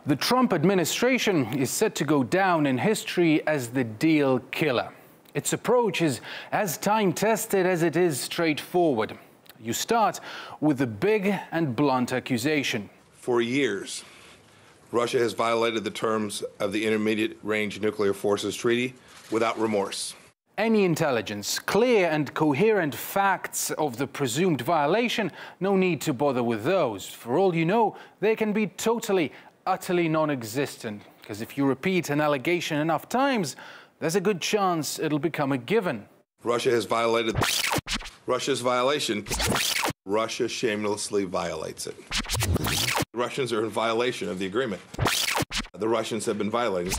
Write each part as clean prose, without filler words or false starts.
The Trump administration is set to go down in history as the deal killer. Its approach is as time-tested as it is straightforward. You start with a big and blunt accusation. For years, Russia has violated the terms of the Intermediate Range Nuclear Forces Treaty without remorse. Any intelligence, clear and coherent facts of the presumed violation, no need to bother with those. For all you know, they can be utterly non-existent, because if you repeat an allegation enough times, there's a good chance it'll become a given. Russia has violated Russia's violation. Russia shamelessly violates it. The Russians are in violation of the agreement. The Russians have been violating.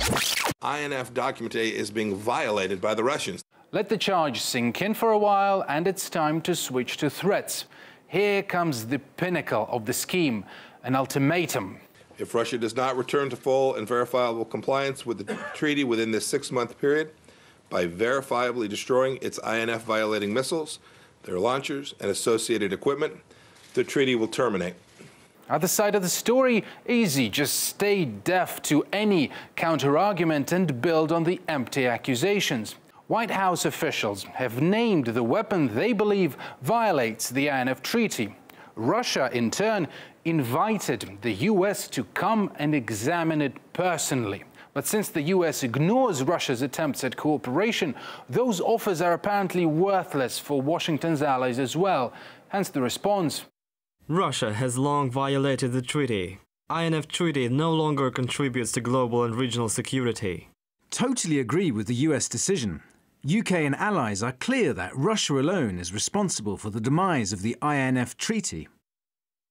INF Document A is being violated by the Russians. Let the charge sink in for a while, and it's time to switch to threats. Here comes the pinnacle of the scheme, an ultimatum. If Russia does not return to full and verifiable compliance with the treaty within this 6-month period, by verifiably destroying its INF-violating missiles, their launchers, and associated equipment, the treaty will terminate. Other side of the story, easy. Just stay deaf to any counter-argument and build on the empty accusations. White House officials have named the weapon they believe violates the INF Treaty. Russia, in turn, invited the US to come and examine it personally. But since the US ignores Russia's attempts at cooperation, those offers are apparently worthless for Washington's allies as well. Hence the response. Russia has long violated the treaty. INF Treaty no longer contributes to global and regional security. Totally agree with the US decision. UK and allies are clear that Russia alone is responsible for the demise of the INF Treaty.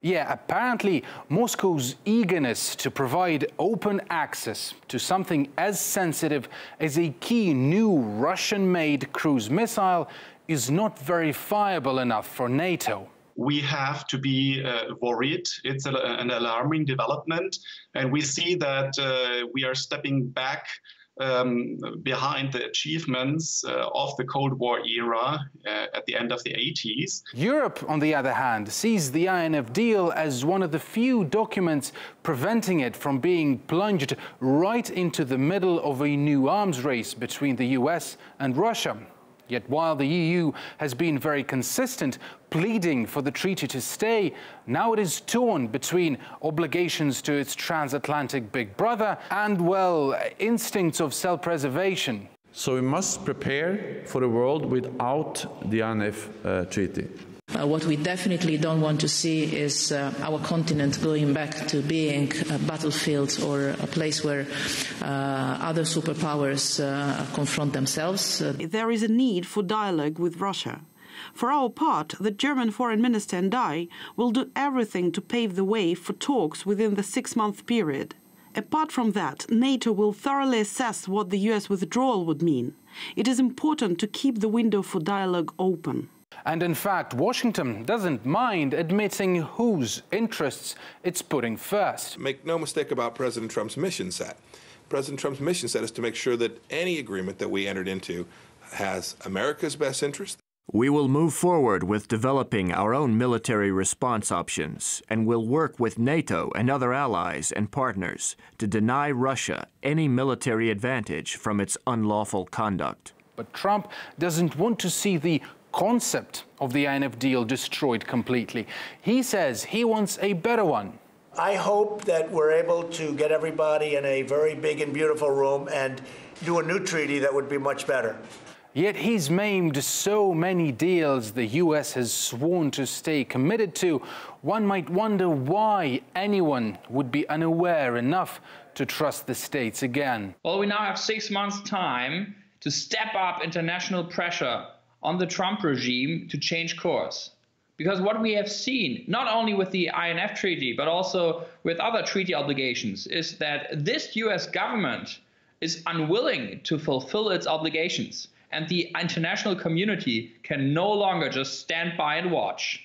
Yeah, apparently Moscow's eagerness to provide open access to something as sensitive as a key new Russian-made cruise missile is not verifiable enough for NATO. We have to be worried. It's an alarming development, and we see that we are stepping back behind the achievements of the Cold War era at the end of the 80s. Europe, on the other hand, sees the INF deal as one of the few documents preventing it from being plunged right into the middle of a new arms race between the US and Russia. Yet while the EU has been very consistent, pleading for the treaty to stay, now it is torn between obligations to its transatlantic big brother and, well, instincts of self-preservation. So we must prepare for a world without the INF Treaty. What we definitely don't want to see is our continent going back to being a battlefield or a place where other superpowers confront themselves. There is a need for dialogue with Russia. For our part, the German foreign minister and I will do everything to pave the way for talks within the 6-month period. Apart from that, NATO will thoroughly assess what the US withdrawal would mean. It is important to keep the window for dialogue open. And in fact, Washington doesn't mind admitting whose interests it's putting first. Make no mistake about President Trump's mission set. President Trump's mission set is to make sure that any agreement that we entered into has America's best interest. We will move forward with developing our own military response options and will work with NATO and other allies and partners to deny Russia any military advantage from its unlawful conduct. But Trump doesn't want to see the concept of the INF deal destroyed completely. He says he wants a better one. I hope that we're able to get everybody in a very big and beautiful room and do a new treaty that would be much better. Yet he's maimed so many deals the US has sworn to stay committed to, one might wonder why anyone would be unaware enough to trust the states again. Well, we now have 6 months' time to step up international pressure on the Trump regime to change course. Because what we have seen, not only with the INF Treaty, but also with other treaty obligations, is that this US government is unwilling to fulfill its obligations. And the international community can no longer just stand by and watch.